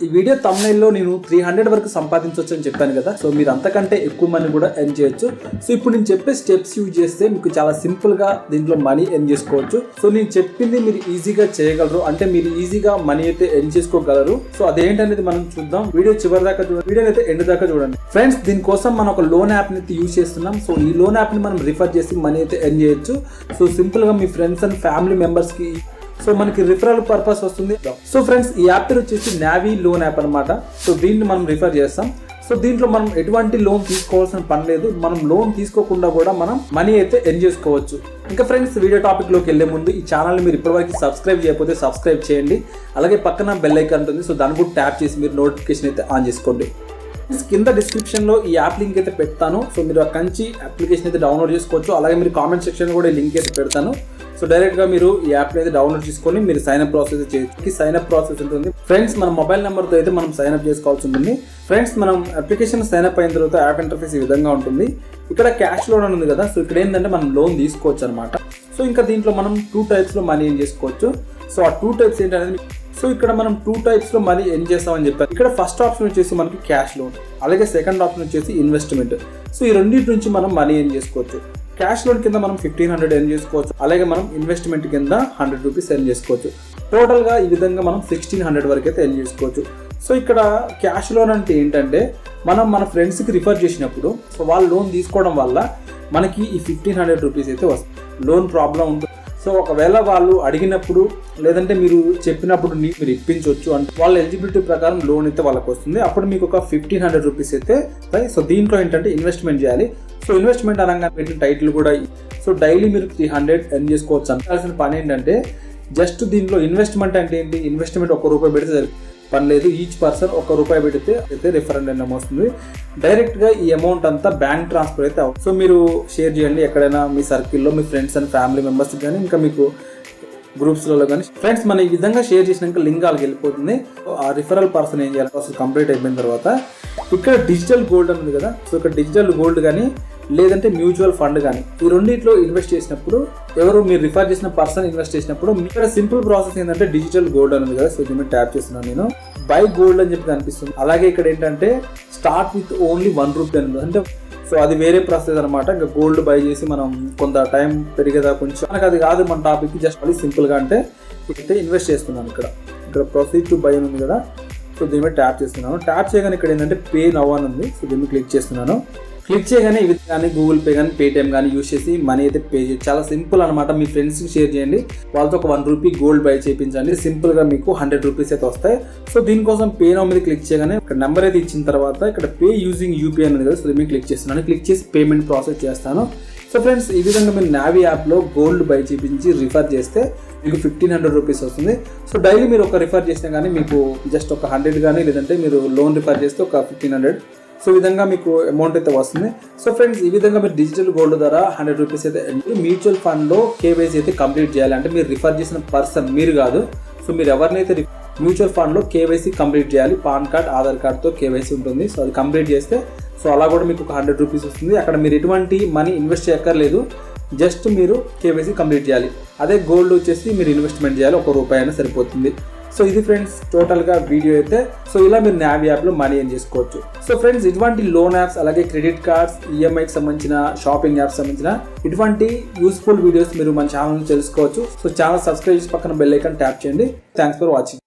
ఈ video thumbnail లో నేను 300 వరకు సంపాదించవచ్చు అని చెప్పాను కదా. సో మీరు అంతకంటే ఎక్కువ మనీ కూడా ఎర్న్ చేయొచ్చు. సో ఇప్పుడు నేను చెప్పే స్టెప్స్ యూజ్ చేస్తే మీకు చాలా సింపుల్ గా దీంట్లో మనీ ఎర్న్ చేసుకోవచ్చు. సో నేను చెప్పింది మీరు ఈజీగా చేయగలరు, అంటే మీరు ఈజీగా మనీ అయితే ఎర్న్ చేసుకోగలరు. సో అదేంటనేది మనం చూద్దాం. వీడియో చివరి దాకా చూడండి, వీడియో అయితే ఎండ్ దాకా చూడండి. ఫ్రెండ్స్, దీనికోసం మనం ఒక లోన్ యాప్ ని యూజ్ చేస్తున్నాం. సో ఈ లోన్ యాప్ ని మనం రిఫర్ చేసి మనీ అయితే ఎర్న్ చేయొచ్చు. సో సింపుల్ గా మీ ఫ్రెండ్స్ అండ్ ఫ్యామిలీ మెంబర్స్ కి సో మనకి రిఫరల్ పర్పస్ వస్తుంది. సో ఫ్రెండ్స్, ఈ యాప్ పేరు వచ్చేసి నావీ లోన్ యాప్ అనమాట. సో దీన్ని మనం రిఫర్ చేస్తాం. సో దీంట్లో మనం ఎటువంటి లోన్ తీసుకోవాల్సిన పని లేదు. మనం లోన్ తీసుకోకుండా కూడా మనం మనీ అయితే ఎర్న్ చేసుకోవచ్చు. ఇంకా ఫ్రెండ్స్, వీడియో టాపిక్ లోకి వెళ్లే ముందు ఈ ఛానల్ మీరు ఇప్పటివరకు సబ్స్క్రైబ్ చేయకపోతే సబ్స్క్రైబ్ చేయండి. అలాగే పక్కన బెల్ ఐకాన్ ఉంటుంది, సో దాన్ని కూడా ట్యాప్ చేసి మీరు నోటిఫికేషన్ అయితే ఆన్ చేసుకోండి. కింద డిస్క్రిప్షన్ లో ఈ యాప్ లింక్ అయితే పెడతాను. సో మీరు అక్కడి నుంచి అప్లికేషన్ అయితే డౌన్లోడ్ చేసుకోవచ్చు. అలాగే మీరు కామెంట్ సెక్షన్ కూడా లింక్ అయితే పెడతాను. సో డైరెక్ట్ గా మీరు ఈ యాప్ అయితే డౌన్లోడ్ చేసుకొని మీరు సైన్ అప్ ప్రాసెస్ చేయొచ్చు. సైన్ అప్ ప్రాసెస్ ఉంటుంది ఫ్రెండ్స్. మన మొబైల్ నెంబర్ తో అయితే మనం సైన్ అప్ చేసుకోవాల్సి ఉంటుంది. ఫ్రెండ్స్, మనం అప్లికేషన్ సైన్ అప్ అయిన తర్వాత యాప్ ఇంటర్ఫేస్ ఈ విధంగా ఉంటుంది. ఇక్కడ క్యాష్ లోన్ ఉంది కదా. సో ఇక్కడ ఏంటంటే మనం లోన్ తీసుకోవచ్చు అనమాట. సో ఇంకా దీంట్లో మనం 2 టైప్స్ లో మనీ ఎర్న్ చేసుకోవచ్చు. సో ఆ 2 టైప్స్ ఏంటనేది, సో ఇక్కడ మనం 2 టైప్స్ లో మనీ ఎర్న్ చేస్తామని చెప్పారు. ఇక్కడ ఫస్ట్ ఆప్షన్ వచ్చేసి మనకి క్యాష్ లోన్, అలాగే సెకండ్ ఆప్షన్ వచ్చేసి ఇన్వెస్ట్మెంట్. సో ఈ రెండింటి నుంచి మనం మనీ ఎర్న్ చేసుకోవచ్చు. క్యాష్ లోన్ కింద మనం 1500 ఎర్న్ చేసుకోవచ్చు. అలాగే మనం ఇన్వెస్ట్మెంట్ కింద 100 రూపీస్ ఎర్న్ చేసుకోవచ్చు. టోటల్ గా ఈ విధంగా మనం 1600 వరకు అయితే ఎర్న్ చేసుకోవచ్చు. సో ఇక్కడ క్యాష్ లోన్ అంటే ఏంటంటే మనం మన ఫ్రెండ్స్ కి రిఫర్ చేసినప్పుడు సో వాళ్ళు లోన్ తీసుకోవడం వల్ల మనకి ఈ 1500 రూపీస్ అయితే వస్తుంది. లోన్ ప్రాబ్లం ఉంటుంది. సో ఒకవేళ వాళ్ళు అడిగినప్పుడు లేదంటే మీరు చెప్పినప్పుడు మీరు ఇప్పించవచ్చు అంటే వాళ్ళ ఎలిజిబిలిటీ ప్రకారం లోన్ అయితే వాళ్ళకి వస్తుంది. అప్పుడు మీకు ఒక 1500 రూపీస్ అయితే. సో దీంట్లో ఏంటంటే ఇన్వెస్ట్మెంట్ చేయాలి. సో ఇన్వెస్ట్మెంట్ అనగా పెట్టిన టైటిల్ కూడా. సో డైలీ మీరు 300 ఎర్న్ చేసుకోవచ్చు. అనుకోవాల్సిన పని ఏంటంటే జస్ట్ దీంట్లో ఇన్వెస్ట్మెంట్ అంటే ఏంటి, ఇన్వెస్ట్మెంట్ ₹1 పెడితే పని లేదు. ఈచ్ పర్సన్ ₹1 పెడితే అయితే రిఫరెండ్ అమౌంట్ వస్తుంది. డైరెక్ట్ గా ఈ అమౌంట్ అంతా బ్యాంక్ ట్రాన్స్ఫర్ అయితే అవుతుంది. సో మీరు షేర్ చేయండి ఎక్కడైనా మీ సర్కిల్లో మీ ఫ్రెండ్స్ అండ్ ఫ్యామిలీ మెంబర్స్ కానీ ఇంకా మీకు గ్రూప్స్లలో కానీ. ఫ్రెండ్స్, మనం ఈ విధంగా షేర్ చేసినాక లింక్ వాళ్ళకి వెళ్ళిపోతుంది. ఆ రిఫరల్ పర్సన్ ఏం చేయాలి, ప్రాసెస్ కంప్లీట్ అయిపోయిన తర్వాత ఇక్కడ డిజిటల్ గోల్డ్ అని ఉంది కదా. సో ఇక్కడ డిజిటల్ గోల్డ్ కానీ లేదంటే మ్యూచువల్ ఫండ్ కానీ ఈ రెండింటిలో ఇన్వెస్ట్ చేసినప్పుడు ఎవరు మీరు రిఫర్ చేసిన పర్సన్ ఇన్వెస్ట్ చేసినప్పుడు ఇక్కడ సింపుల్ ప్రాసెస్ ఏంటంటే డిజిటల్ గోల్డ్ అని ఉంది కదా. సో దీన్ని ట్యాప్ చేస్తున్నాను నేను. బై గోల్డ్ అని చెప్పి కనిపిస్తుంది. అలాగే ఇక్కడ ఏంటంటే స్టార్ట్ విత్ ఓన్లీ ₹1 అని అంటే సో అది వేరే ప్రాసెస్ అనమాట. ఇంకా గోల్డ్ బై చేసి మనం కొంత టైం పెరిగేదా కొంచెం మనకు అది కాదు మన టాపిక్. జస్ట్ అది సింపుల్ గా అంటే ఇక్కడైతే ఇన్వెస్ట్ చేస్తున్నాను. ఇక్కడ ప్రొసీడ్ టు బై అని ఉంది కదా. సో దీని మీద ట్యాప్ చేస్తున్నాను. ట్యాప్ చేయగానే ఇక్కడ ఏంటంటే పే నౌ అని ఉంది. సో దీన్ని క్లిక్ చేస్తున్నాను. క్లిక్ చేయగానే ఇవి కానీ గూగుల్ పే కానీ పేటిఎం కానీ యూజ్ చేసి మనీ అయితే పే చేయొచ్చు. చాలా సింపుల్ అనమాట. మీ ఫ్రెండ్స్కి షేర్ చేయండి, వాళ్ళతో ఒక ₹1 గోల్డ్ బై చేయించండి. సింపుల్ గా మీకు 100 రూపీస్ అయితే వస్తాయి. సో దీనికోసం పే నౌ మీద క్లిక్ చేయగానే ఇక్కడ నెంబర్ అయితే ఇచ్చిన తర్వాత ఇక్కడ పే యూజింగ్ యూపీఐ అనేది కదా. సో దీన్ని క్లిక్ చేస్తున్నాను. క్లిక్ చేసి పేమెంట్ ప్రాసెస్ చేస్తాను. సో ఫ్రెండ్స్, ఈ విధంగా మీరు నావీ యాప్లో గోల్డ్ బై చేయించి రిఫర్ చేస్తే మీకు 1500 రూపీస్ వస్తుంది. సో డైలీ మీరు ఒక రిఫర్ చేసినా కానీ మీకు జస్ట్ ఒక 100 కానీ లేదంటే మీరు లోన్ రిఫర్ చేస్తే ఒక 1500. సో ఈ విధంగా మీకు అమౌంట్ అయితే వస్తుంది. సో ఫ్రెండ్స్, ఈ విధంగా మీరు డిజిటల్ గోల్డ్ ద్వారా 100 రూపీస్ అయితే మ్యూచువల్ ఫండ్ లో కేవైసీ అయితే కంప్లీట్ చేయాలి. అంటే మీరు రిఫర్ చేసిన పర్సన్ మీరు కాదు. సో మీరు ఎవరినైతే మ్యూచువల్ ఫండ్ లో కేవైసీ కంప్లీట్ చేయాలి. పాన్ కార్డ్, ఆధార్ కార్డ్తో కేవైసీ ఉంటుంది. సో అది కంప్లీట్ చేస్తే సో అలా కూడా మీకు ఒక 100 రూపీస్ వస్తుంది. అక్కడ మీరు ఎటువంటి మనీ ఇన్వెస్ట్ చేయక్కర్లేదు. జస్ట్ మీరు కేవైసీ కంప్లీట్ చేయాలి. అదే గోల్డ్ వచ్చేసి మీరు ఇన్వెస్ట్మెంట్ చేయాలి. ₹1 అయినా సరిపోతుంది. సో ఇది ఫ్రెండ్స్ టోటల్ గా వీడియో అయితే. సో ఇలా మీరు నావీ యాప్ లో మనీ ఎర్న్ చేసుకోవచ్చు. సో ఫ్రెండ్స్, ఇటువంటి లోన్ యాప్స్ అలాగే క్రెడిట్ కార్డ్స్, ఈఎంఐకి సంబంధించిన షాపింగ్ యాప్స్ సంబంధించిన ఇటువంటి యూస్ఫుల్ వీడియోస్ మీరు మన ఛానల్ తెలుసుకోవచ్చు. సో ఛానల్ సబ్స్క్రైబ్ చేసి పక్కన బెల్ ఐకాన్ ట్యాప్ చేయండి. Thanks for watching.